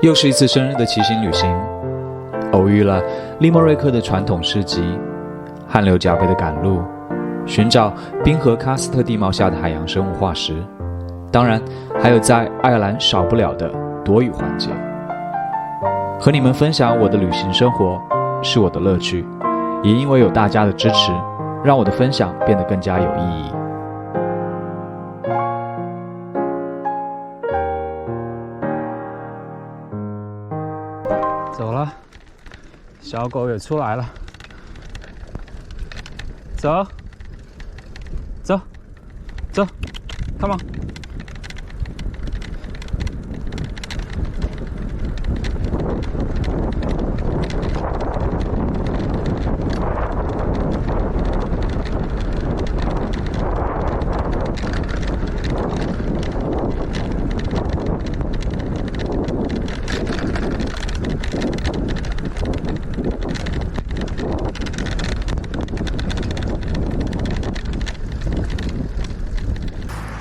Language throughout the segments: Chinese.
又是一次生日的骑行旅行，偶遇了利莫瑞克的传统市集，汗流浃背的赶路，寻找冰河喀斯特地貌下的海洋生物化石，当然还有在爱尔兰少不了的躲雨环节。和你们分享我的旅行生活是我的乐趣，也因为有大家的支持，让我的分享变得更加有意义。走了，小狗也出来了，走，走，走 ，Come on。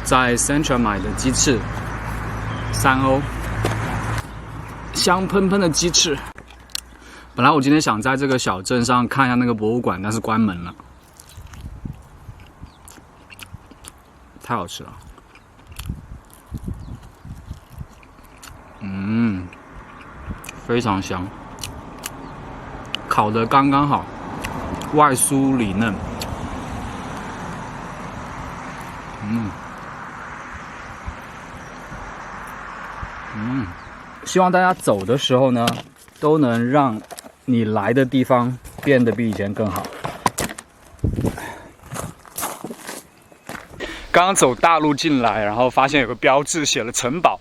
在 Central 买的鸡翅，3欧，香喷喷的鸡翅。本来我今天想在这个小镇上看一下那个博物馆，但是关门了，太好吃了。非常香，烤得刚刚好，外酥里嫩。希望大家走的时候呢，都能让你来的地方变得比以前更好。刚刚走大路进来，然后发现有个标志写了城堡，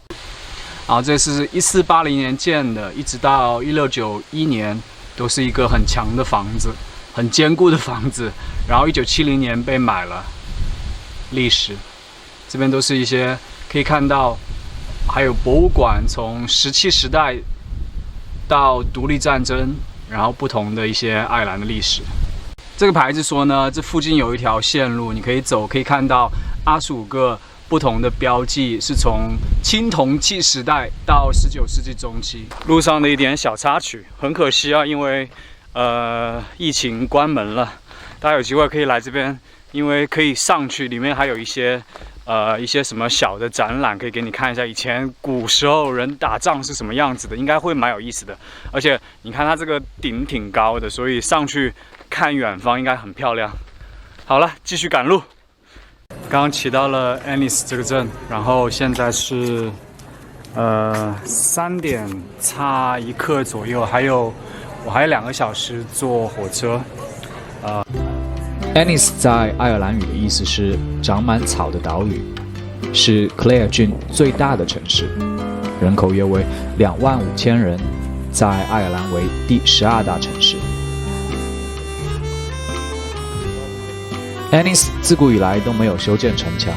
然后这是1480年建的，一直到1691年都是一个很强的房子，很坚固的房子。然后1970年被买了，历史这边都是一些可以看到。还有博物馆，从17时代到独立战争，然后不同的一些爱尔兰的历史。这个牌子说呢，这附近有一条线路，你可以走，可以看到25个不同的标记，是从青铜器时代到19世纪中期。路上的一点小插曲，很可惜啊，因为疫情关门了。大家有机会可以来这边，因为可以上去，里面还有一些什么小的展览，可以给你看一下以前古时候人打仗是什么样子的，应该会蛮有意思的。而且你看它这个顶挺高的，所以上去看远方应该很漂亮。好了，继续赶路。刚刚骑到了 Ennis 这个镇，然后现在是3点差1刻左右，我还有2个小时坐火车。Ennis 在爱尔兰语的意思是长满草的岛屿，是 Clare 郡最大的城市，人口约为25000人，在爱尔兰为第12大城市。Ennis 自古以来都没有修建城墙，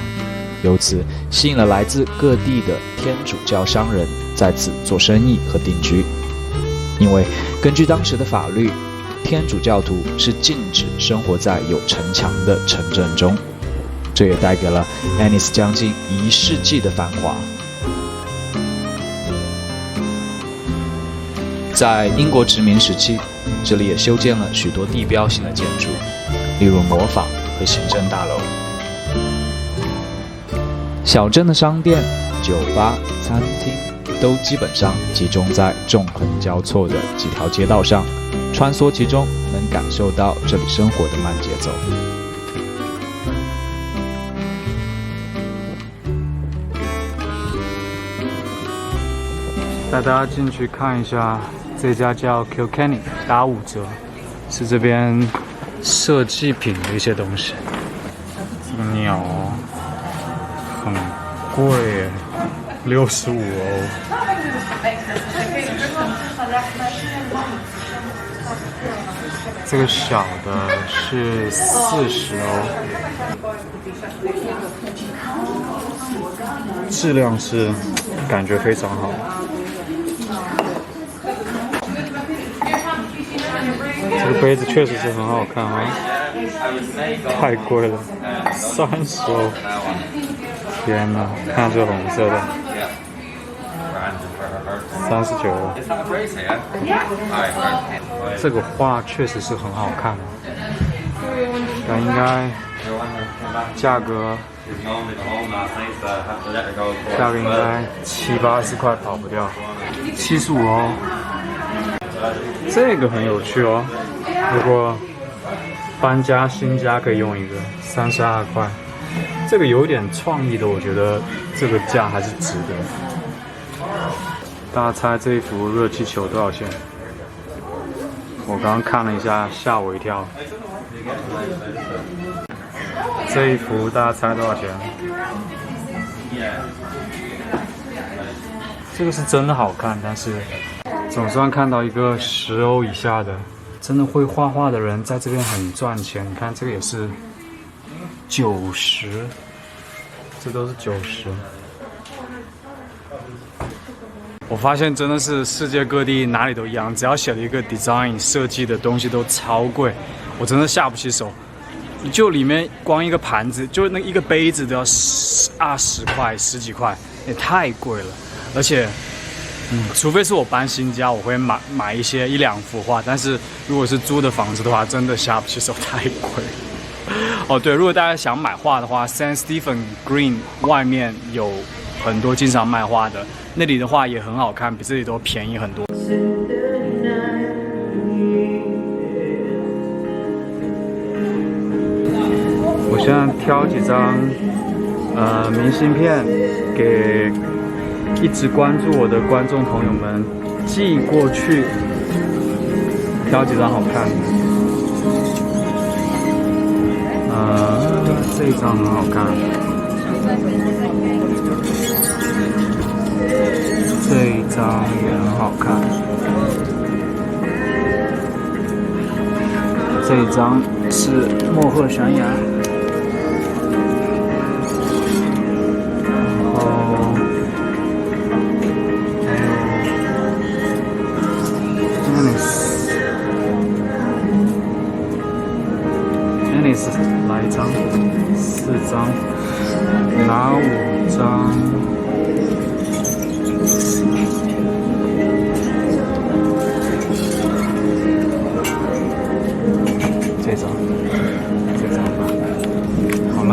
由此吸引了来自各地的天主教商人在此做生意和定居。因为根据当时的法律，天主教徒是禁止生活在有城墙的城镇中，这也带给了 Ennis 将近1世纪的繁华。在英国殖民时期，这里也修建了许多地标性的建筑，例如磨坊和行政大楼。小镇的商店、酒吧、餐厅都基本上集中在纵横交错的几条街道上，穿梭其中，能感受到这里生活的慢节奏。带大家进去看一下，这家叫 Kilkenny 打5折，是这边设计品的一些东西。这个鸟很贵，65欧。这个小的是40欧，质量是感觉非常好。这个杯子确实是很好看啊，太贵了，30欧！天哪，看这个红色的39了。这个画确实是很好看，但应该价格应该70、80块跑不掉，75哦。这个很有趣哦，如果搬家新家可以用一个，32块。这个有点创意的，我觉得这个价还是值得。大家猜这一幅热气球多少钱？我刚刚看了一下，吓我一跳。这一幅大家猜多少钱？这个是真的好看，但是总算看到一个10欧以下的，真的会画画的人在这边很赚钱。你看这个也是90，这都是90。我发现真的是世界各地哪里都一样，只要写了一个 design 设计的东西都超贵，我真的下不起手。就里面光一个盘子，就那一个杯子都要20块、10几块，也太贵了。而且，除非是我搬新家，我会买一些1、2幅画，但是如果是租的房子的话，真的下不起手，太贵。哦，对，如果大家想买画的话 ，St. Stephen Green 外面有很多经常卖画的，那里的画也很好看，比这里都便宜很多。我现在挑几张明信片给一直关注我的观众朋友们寄过去，挑几张好看的。这一张很好看，这一张也很好看，这一张是莫赫悬崖，然后Ennis 来一张，4张，拿5张。这张吧，好了。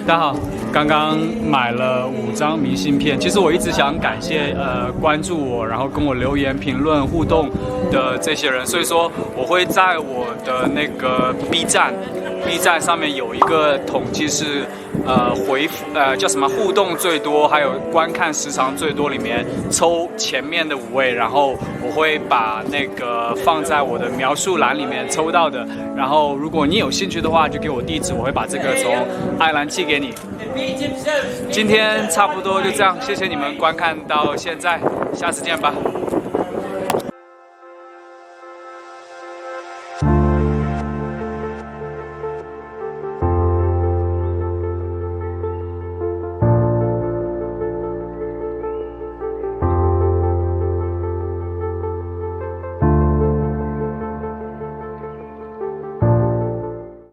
大家好，刚刚买了5张明信片。其实我一直想感谢关注我，然后跟我留言、评论、互动的这些人，所以说我会在我的那个 B 站上面有一个统计是回复叫什么互动最多，还有观看时长最多里面抽前面的5位，然后我会把那个放在我的描述栏里面抽到的。然后如果你有兴趣的话，就给我地址，我会把这个从爱尔兰寄给你。今天差不多就这样，谢谢你们观看到现在，下次见吧。